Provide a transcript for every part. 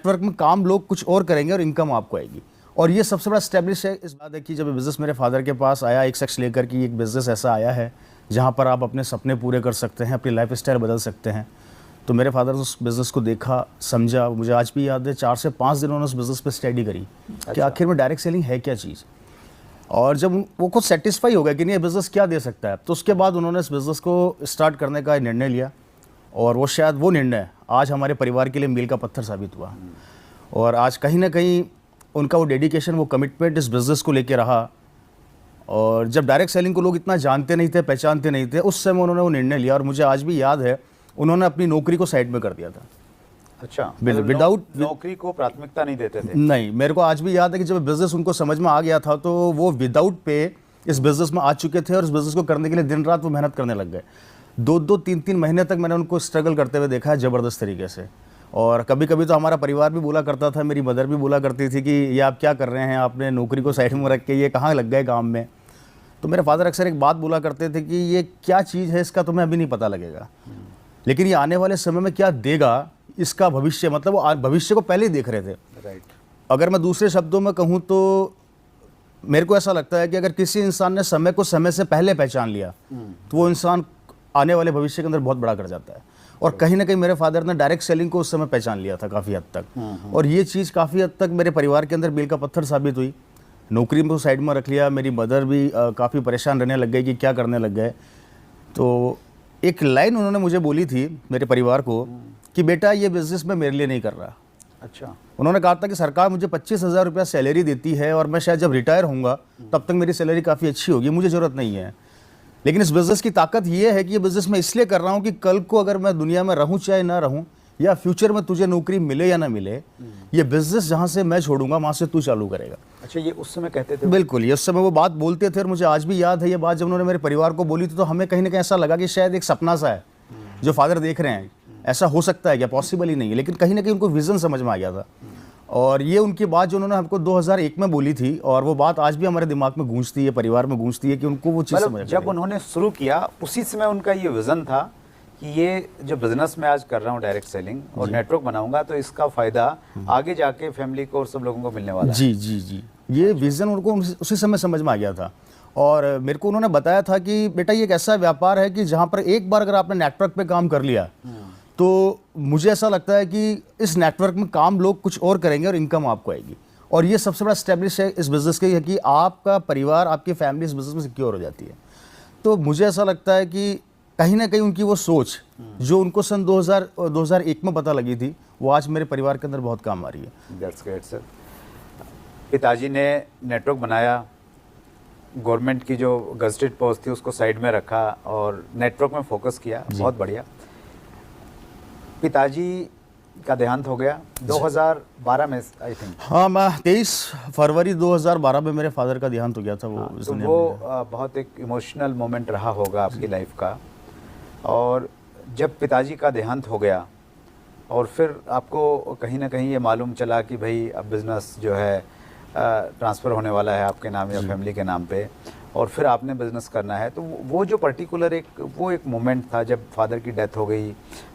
Network में काम लोग कुछ और करेंगे और इनकम आपको आएगी। और ये सबसे बड़ा स्टैब्लिश है। इस बात है कि जब बिज़नेस मेरे फादर के पास आया, एक शख्स लेकर कि एक बिज़नेस ऐसा आया है जहाँ पर आप अपने सपने पूरे कर सकते हैं, अपनी लाइफ स्टाइल बदल सकते हैं, तो मेरे फादर ने उस बिज़नेस को देखा, समझा। मुझे आज भी याद है 4 से 5 दिन उन्होंने उस बिज़नेस पे स्टडी करी कि आखिर में डायरेक्ट सेलिंग है क्या चीज़। और जब वो खुद सेटिस्फाई हो गया कि नहीं ये बिज़नेस क्या दे सकता है, तो उसके बाद उन्होंने इस बिज़नेस को स्टार्ट करने का निर्णय लिया। और वो शायद वो निर्णय आज हमारे परिवार के लिए मील का पत्थर साबित हुआ। और आज कहीं ना कहीं उनका वो डेडिकेशन, वो कमिटमेंट इस बिज़नेस को लेके रहा। और जब डायरेक्ट सेलिंग को लोग इतना जानते नहीं थे, पहचानते नहीं थे, उस समय उन्होंने वो निर्णय लिया। और मुझे आज भी याद है उन्होंने अपनी नौकरी को साइड में कर दिया था। अच्छा, विदाउट नौकरी को प्राथमिकता नहीं देते थे? नहीं, मेरे को आज भी याद है कि जब बिज़नेस उनको समझ में आ गया था तो वो विदाउट पे इस बिज़नेस में आ चुके थे और इस बिज़नेस को करने के लिए दिन रात वो मेहनत करने लग गए। 2-2, 3-3 महीने तक मैंने उनको स्ट्रगल करते हुए देखा है ज़बरदस्त तरीके से। और कभी कभी तो हमारा परिवार भी बोला करता था, मेरी मदर भी बोला करती थी कि ये आप क्या कर रहे हैं, आपने नौकरी को साइड में रख के ये कहाँ लग गए काम में। तो मेरे फादर अक्सर एक बात बोला करते थे कि ये क्या चीज़ है, इसका तुम्हें अभी नहीं पता लगेगा, लेकिन ये आने वाले समय में क्या देगा, इसका भविष्य, मतलब वो भविष्य को पहले ही देख रहे थे। राइट। अगर मैं दूसरे शब्दों में कहूँ तो मेरे को ऐसा लगता है कि अगर किसी इंसान ने समय को समय से पहले पहचान लिया तो वो इंसान आने वाले भविष्य के अंदर बहुत बड़ा कर जाता है। और कहीं ना कहीं मेरे फादर ने डायरेक्ट सेलिंग को उस समय पहचान लिया था काफ़ी हद तक। और ये चीज़ काफ़ी हद तक मेरे परिवार के अंदर मील का पत्थर साबित हुई। नौकरी में साइड में रख लिया, मेरी मदर भी काफ़ी परेशान रहने लग गई कि क्या करने लग गए। तो एक लाइन उन्होंने मुझे बोली थी मेरे परिवार को कि बेटा ये बिज़नेस मैं मेरे लिए नहीं कर रहा। अच्छा। उन्होंने कहा था कि सरकार मुझे 25,000 रुपया सैलरी देती है और मैं शायद जब रिटायर होऊंगा तब तक मेरी सैलरी काफ़ी अच्छी होगी, मुझे ज़रूरत नहीं है। लेकिन इस बिज़नेस की ताकत ये है कि ये बिज़नेस मैं इसलिए कर रहा हूँ कि कल को अगर मैं दुनिया में रहूँ चाहे ना रहूँ, या फ्यूचर में तुझे नौकरी मिले या ना मिले, ये बिज़नेस जहाँ से मैं छोड़ूंगा वहाँ से तू चालू करेगा। अच्छा, ये उस समय कहते थे? बिल्कुल, ये उस समय वो बात बोलते थे। और मुझे आज भी याद है ये बात जब उन्होंने मेरे परिवार को बोली थी तो हमें कहीं ना कहीं ऐसा लगा कि शायद एक सपना सा है जो फादर देख रहे हैं, ऐसा हो सकता है क्या, पॉसिबल ही नहीं है। लेकिन कहीं ना कहीं उनको विज़न समझ में आ गया था। और ये उनकी बात जो उन्होंने हमको 2001 में बोली थी, और वो बात आज भी हमारे दिमाग में गूंजती है, परिवार में गूंजती है कि उनको वो चीज़ समझ। जब उन्होंने शुरू किया उसी समय उनका ये विज़न था कि ये जो बिज़नेस मैं आज कर रहा हूँ डायरेक्ट सेलिंग और नेटवर्क बनाऊंगा तो इसका फ़ायदा आगे जाके फैमिली को और सब लोगों को मिलने वाला है। जी जी जी, ये विज़न उनको उसी समय समझ में आ गया था। और मेरे को उन्होंने बताया था कि बेटा ये एक ऐसा व्यापार है कि जहाँ पर एक बार अगर आपने नेटवर्क पे काम कर लिया तो मुझे ऐसा लगता है कि इस नेटवर्क में काम लोग कुछ और करेंगे और इनकम आपको आएगी। और ये सबसे बड़ा स्टैब्लिश है इस बिज़नेस के कि आपका परिवार, आपकी फैमिली इस बिज़नेस में सिक्योर हो जाती है। तो मुझे ऐसा लगता है कि कहीं ना कहीं उनकी वो सोच जो उनको सन 2001 में पता लगी थी, वो आज मेरे परिवार के अंदर बहुत काम आ रही है। That's great sir. पिताजी ने नेटवर्क बनाया, गवर्नमेंट की जो गजटेड पोस्ट थी उसको साइड में रखा और नेटवर्क में फोकस किया। बहुत बढ़िया। पिताजी का देहांत हो गया 2012 में आई थिंक। हाँ, मैं 23 फरवरी 2012 में मेरे फादर का देहांत हो गया था। तो वो बहुत एक इमोशनल मोमेंट रहा होगा आपकी लाइफ का। और जब पिताजी का देहांत हो गया और फिर आपको कहीं ना कहीं ये मालूम चला कि भाई अब बिज़नेस जो है ट्रांसफ़र होने वाला है आपके नाम या फैमिली के नाम पे, और फिर आपने बिज़नेस करना है, तो वो जो पर्टिकुलर एक मोमेंट था जब फादर की डेथ हो गई,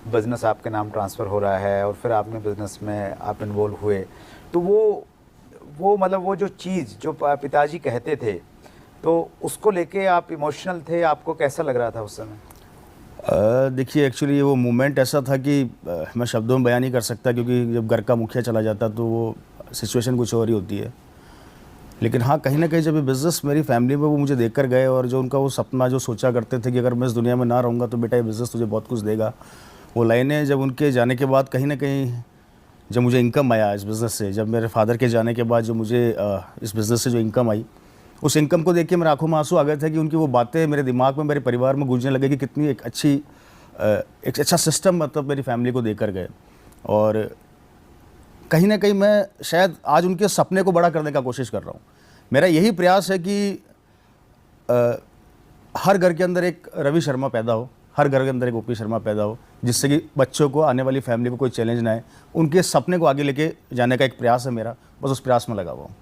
बिज़नेस आपके नाम ट्रांसफ़र हो रहा है और फिर आपने बिज़नेस में आप इन्वॉल्व हुए, तो वो मतलब वो जो चीज़ जो पिताजी कहते थे तो उसको लेके आप इमोशनल थे, आपको कैसा लग रहा था उस समय? देखिए, एक्चुअली वो मोमेंट ऐसा था कि मैं शब्दों में बयान नहीं कर सकता, क्योंकि जब घर का मुखिया चला जाता तो वो सिचुएशन कुछ और ही होती है। लेकिन हाँ, कहीं ना कहीं जब ये बिज़नेस मेरी फैमिली में वो मुझे देख कर गए और जो उनका वो सपना जो सोचा करते थे कि अगर मैं इस दुनिया में ना रहूँगा तो बेटा ये बिज़नेस तुझे बहुत कुछ देगा, वो लाइनें जब उनके जाने के बाद कहीं ना कहीं जब मुझे इनकम आया इस बिज़नेस से, जब मेरे फादर के जाने के बाद जो मुझे इस बिज़नेस से जो इनकम आई, उस इनकम को देख के मेरे आंखों में आंसू आ गए थे कि उनकी वो बातें मेरे दिमाग में, मेरे परिवार में गूंजने लगे कि कितनी एक अच्छा सिस्टम मतलब मेरी फैमिली को देकर गए। और कहीं ना कहीं मैं शायद आज उनके सपने को बड़ा करने का कोशिश कर रहा हूँ। मेरा यही प्रयास है कि हर घर के अंदर एक रवि शर्मा पैदा हो, हर घर के अंदर एक ओपी शर्मा पैदा हो, जिससे कि बच्चों को, आने वाली फैमिली को कोई चैलेंज ना आए। उनके सपने को आगे लेके जाने का एक प्रयास है मेरा, बस उस प्रयास में लगा हुआ हूँ।